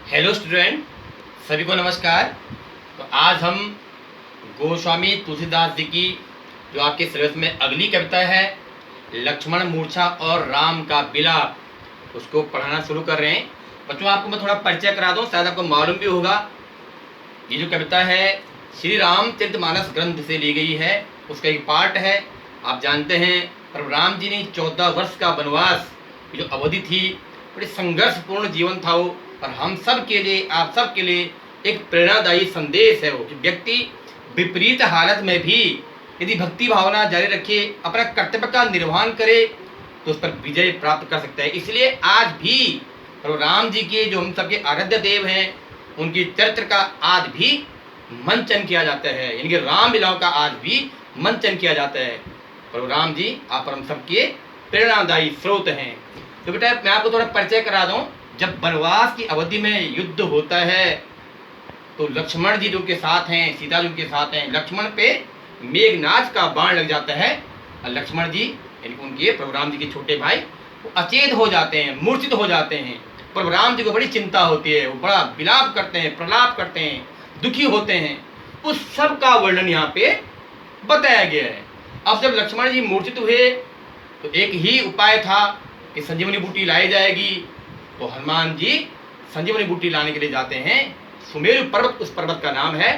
Hello student, सभी को नमस्कार। तो आज हम गोस्वामी तुलसीदास जी की जो आपके सिलेबस में अगली कविता है लक्ष्मण मूर्छा और राम का विलाप, उसको पढ़ाना शुरू कर रहे हैं। बच्चों, आपको मैं थोड़ा परिचय करा दूं, शायद आपको मालूम भी होगा। ये जो कविता है श्री रामचरितमानस ग्रंथ से ली गई है, उसका एक पार्ट है। आप जानते हैं प्रभु राम जी ने 14 वर्ष का वनवास की जो अवधि थी, बड़ी संघर्षपूर्ण जीवन था वो, और हम सब के लिए, आप सब के लिए एक प्रेरणादायी संदेश है वो कि व्यक्ति विपरीत हालत में भी यदि भक्ति भावना जारी रखे, अपना कर्तव्य का निर्वहन करे, तो उस पर विजय प्राप्त कर सकता है। इसलिए आज भी प्रभु राम जी के जो हम सबके आराध्य देव हैं, उनकी चरित्र का आज भी मंचन किया जाता है, यानी कि राम लीलाओं का आज भी मंचन किया जाता है। प्रभु राम जी आप हम सबके प्रेरणादायी स्रोत हैं। तो बेटा, मैं आपको थोड़ा परिचय करा दूं। जब वनवास की अवधि में युद्ध होता है तो लक्ष्मण जी जो के साथ हैं, सीता जी के साथ हैं, लक्ष्मण पे मेघनाद का बाण लग जाता है और लक्ष्मण जी यानी उनके प्रभु राम जी के छोटे भाई वो अचेत हो जाते हैं, मूर्छित हो जाते हैं। प्रभु राम जी को बड़ी चिंता होती है, वो बड़ा विलाप करते हैं, प्रलाप करते हैं, दुखी होते हैं। उस सब का वर्णन यहाँ पे बताया गया है। अब जब लक्ष्मण जी मूर्छित हुए तो एक ही उपाय था कि संजीवनी बूटी लाई जाएगी। तो हनुमान जी संजीवनी बूटी लाने के लिए जाते हैं। सुमेरु पर्वत उस पर्वत का नाम है।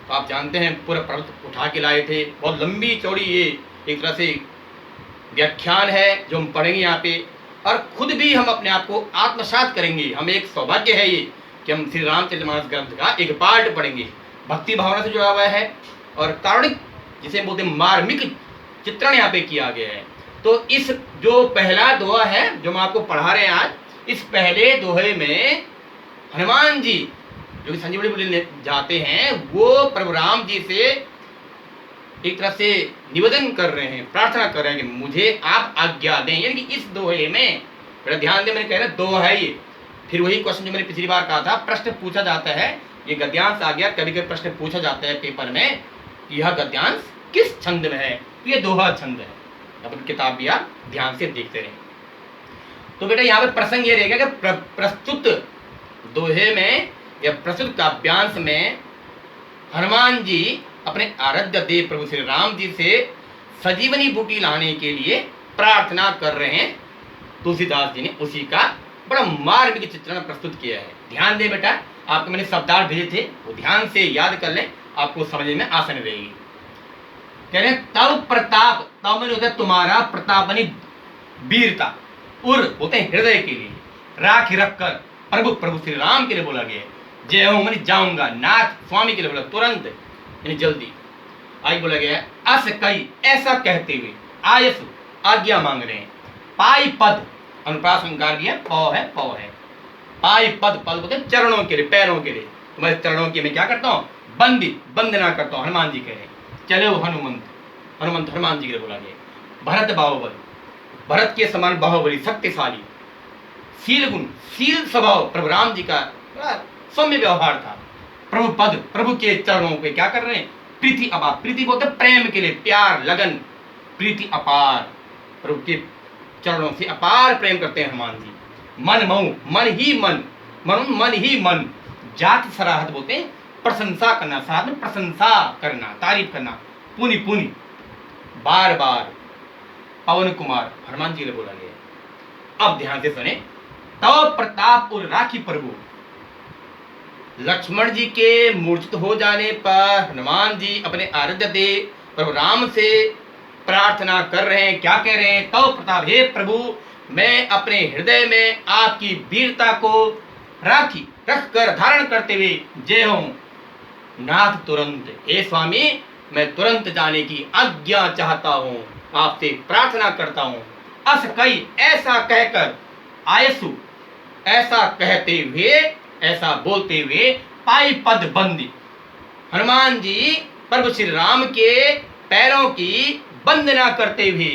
तो आप जानते हैं पूरा पर्वत उठा के लाए थे। बहुत लंबी चौड़ी ये एक तरह से व्याख्यान है जो हम पढ़ेंगे यहाँ पे, और खुद भी हम अपने आप को आत्मसात करेंगे। हमें एक सौभाग्य है ये कि हम श्री रामचरितमानस ग्रंथ का एक पार्ट पढ़ेंगे। भक्ति भावना से जुड़ा हुआ है और कारुणिक, जिसे बोलते हैं मार्मिक चित्रण यहाँ पे किया गया है। तो इस जो पहला दोहा है जो हम आपको पढ़ा रहे हैं आज, इस पहले दोहे में हनुमान जी जो कि संजीवनी बूटी ले जाते हैं, वो प्रभु राम जी से एक तरह से निवेदन कर रहे हैं, प्रार्थना कर रहे हैं कि मुझे आप आज्ञा दें। यानी कि इस दोहे में बड़ा ध्यान दें, मैंने कहा ना दोहा है ये। फिर वही क्वेश्चन जो मैंने पिछली बार कहा था, प्रश्न पूछा जाता है, ये गद्यांश आ गया। कभी कभी प्रश्न पूछा जाता है पेपर में, यह गद्यांश किस छंद में है, तो ये दोहा छंद है। अपन किताब भी आप ध्यान से देखते रहें। तो बेटा यहाँ पे प्रसंग ये रहेगा कि प्रस्तुत दोहे में या प्रस्तुत काव्यांश में हनुमान जी अपने आराध्य देव प्रभु श्री राम जी से संजीवनी बूटी लाने के लिए प्रार्थना कर रहे हैं। तुलसीदास जी ने उसी का बड़ा मार्मिक चित्रण प्रस्तुत किया है। ध्यान दे बेटा, आपको मैंने शब्दार्थ भेजे थे, वो ध्यान से याद कर लें, आपको समझने में आसानी रहेगी। कह रहे तव प्रताप, तव मैंने होता है तुम्हारा, प्रताप यानी वीरता, उर होते हैं हृदय के लिए, राख रख कर प्रभु प्रभु श्री राम के लिए बोला गया है। जय हो मैंने जाऊंगा, नाथ स्वामी के लिए बोला, तुरंत यानी जल्दी। आगे बोला गया है अस कई, ऐसा कहते हुए, आयसु आज्ञा मांग रहे हैं। पाई पद, अनुप्रास अलंकार भी है, पौ है, पौ है। पाई पद, पद बोलते हैं चरणों के लिए, पैरों के लिए। तुम्हारे चरणों की मैं क्या करता हूँ, वंदना करता हूँ। हनुमान जी कह रहे हैं चलो हनुमंत, हनुमंत हनुमान जी के लिए बोला गया। भरत बाहुबल, भरत के समान बाहुबली, शक्तिशाली, शील गुण, शील स्वभाव प्रभु राम जी का सौम्य व्यवहार था। प्रभु पद, प्रभु के चरणों पे क्या कर रहे हैं, प्रीति अपार, प्रीति बोलते प्रेम के लिए, प्यार लगन, प्रीति अपार, प्रभु के चरणों से अपार प्रेम करते हैं हनुमान जी। मन मऊ, मन ही मन, मन ही मन, जात सराहत बोलते हैं प्रशंसा करना, साथ में प्रशंसा करना, तारीफ करना, पुनि पुनि, बार बार। पवन कुमार हनुमान जी ने बोला गया। अब ध्यान से सुने, तव प्रताप और राखी प्रभु। लक्ष्मण जी के मूर्छित हो जाने पर हनुमान जी अपने आराध्य देव प्रभु राम से प्रार्थना कर रहे हैं। क्या कह रहे हैं, तव प्रताप, हे प्रभु, मैं अपने हृदय में आपकी वीरता को राखी रख कर धारण करते हुए जय हूं नाथ तुरंत, हे स्वामी मैं तुरंत जाने की आज्ञा चाहता हूं, आपसे प्रार्थना करता हूं। अस कई, ऐसा कहकर, आयसु ऐसा कहते हुए, ऐसा बोलते हुए, पाई पद बंदी, हनुमान जी प्रभु श्री राम के पैरों की वंदना करते हुए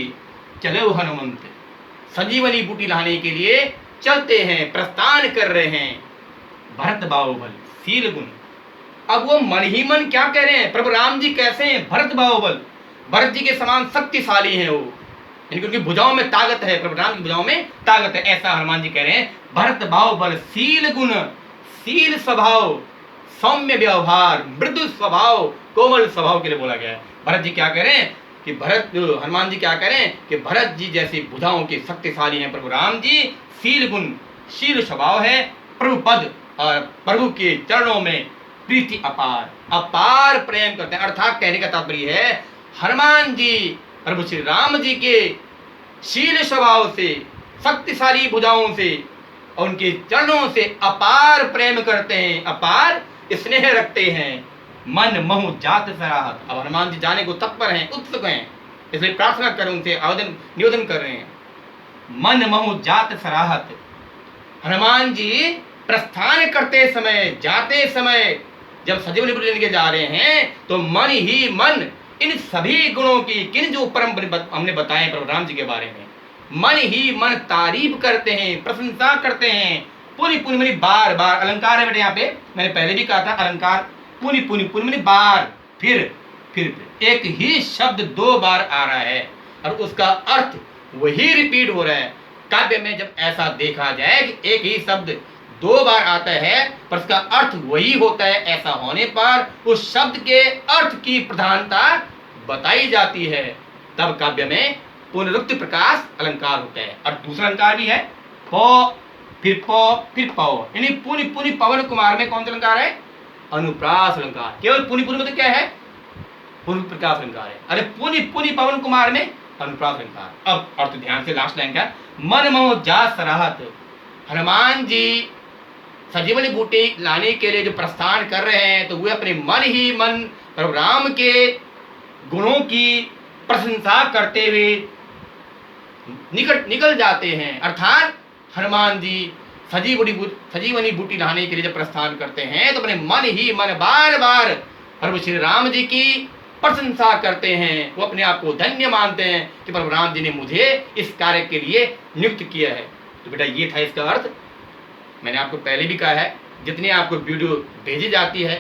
चलो हनुमंत, संजीवनी बूटी लाने के लिए चलते हैं, प्रस्थान कर रहे हैं। भरत बाहुबल, शील गुण। अब वो मन ही मन क्या कह रहे हैं, प्रभु राम जी कैसे हैं, भरत बाहुबल, भरत जी के समान शक्तिशाली हैं वो, यानी उनकी भुजाओं में ताकत है, प्रभु राम की भुजाओं में ताकत है, ऐसा हनुमान जी कह रहे हैं। भरत बाहुबल, शील गुण, शील स्वभाव, सौम्य व्यवहार, मृदु स्वभाव, कोमल स्वभाव के लिए बोला गया है। भरत जी क्या करें कि हनुमान जी क्या करें कि भरत जी जैसी भुजाओं के शक्तिशाली हैं प्रभु राम जी, शील गुण, शील स्वभाव है, प्रभु पद और प्रभु के चरणों में प्रीति अपार, अपार प्रेम करते हैं। अर्थात कहने का तात्पर्य है हनुमान जी प्रभु श्री राम जी के शील स्वभाव से, शक्तिशाली भुजाओं से और उनके चरणों से अपार प्रेम करते हैं, अपार स्नेह रखते हैं। मन महु जात सराहत। अब हनुमान जी जाने को तत्पर हैं, उत्सुक हैं, इसलिए प्रार्थना कर उनसे आवेदन निवेदन कर रहे हैं। मन महु जात सराहत। हनुमान जी प्रस्थान करते समय, जाते समय जब सजीवनी बूटी लेने के जा रहे हैं तो मन ही मन इन सभी गुणों की, किन जो परम हमने बताए प्रभु राम जी के बारे में, मन ही मन तारीफ करते हैं, प्रशंसा करते हैं। पुनि पुनि मनी बार बार, अलंकार है बेटे यहाँ पे, मैंने पहले भी कहा था अलंकार, पुनि पुनि पुनि मनी बार, फिर एक ही शब्द 2 बार आ रहा है और उसका अर्थ वही रिपीट हो रहा है। काव्य में जब ऐसा देखा जाए कि एक ही शब्द 2 बार आता है पर उसका अर्थ वही होता है, ऐसा होने पर उस शब्द के अर्थ की प्रधानता बताई जाती है, तब काव्य में पुनरुक्ति प्रकाश अलंकार होता है। और दूसरा अलंकार भी है, पौ फिर पौ, यानी पुनि पुनि पवन कुमार में कौन सा अलंकार है? अनुप्रास अलंकार। केवल पुनि पुनि मतलब क्या है? पूर्व प्रकाश अलंकार है। अरे पुनि पुनि पवन कुमार में अनुप्रास अलंकार। अब अर्थ ध्यान से, लास्ट लाइन का, मन मोह जा सराहत। हनुमान जी सजीवनी बूटी लाने के लिए जो प्रस्थान कर रहे हैं तो वे अपने मन ही मन प्रभु राम के गुणों की प्रशंसा करते हुए निकल जाते हैं। अर्थात हनुमान जी सजीवनी बूटी लाने के लिए जब प्रस्थान करते हैं तो अपने मन ही मन बार बार प्रभु श्री राम जी की प्रशंसा करते हैं। वो अपने आप को धन्य मानते हैं कि प्रभु राम जी ने मुझे इस कार्य के लिए नियुक्त किया है। तो बेटा ये था इसका अर्थ। मैंने आपको पहले भी कहा है, जितनी आपको वीडियो भेजी जाती है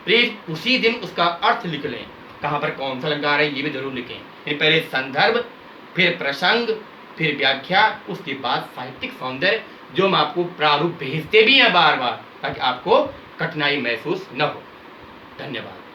प्लीज उसी दिन उसका अर्थ लिख लें, कहाँ पर कौन सा अलंकार है ये भी जरूर लिखें। पहले संदर्भ, फिर प्रसंग, फिर व्याख्या, उसके बाद साहित्यिक सौंदर्य, जो मैं आपको प्रारूप भेजते भी हैं बार बार ताकि आपको कठिनाई महसूस न हो। धन्यवाद।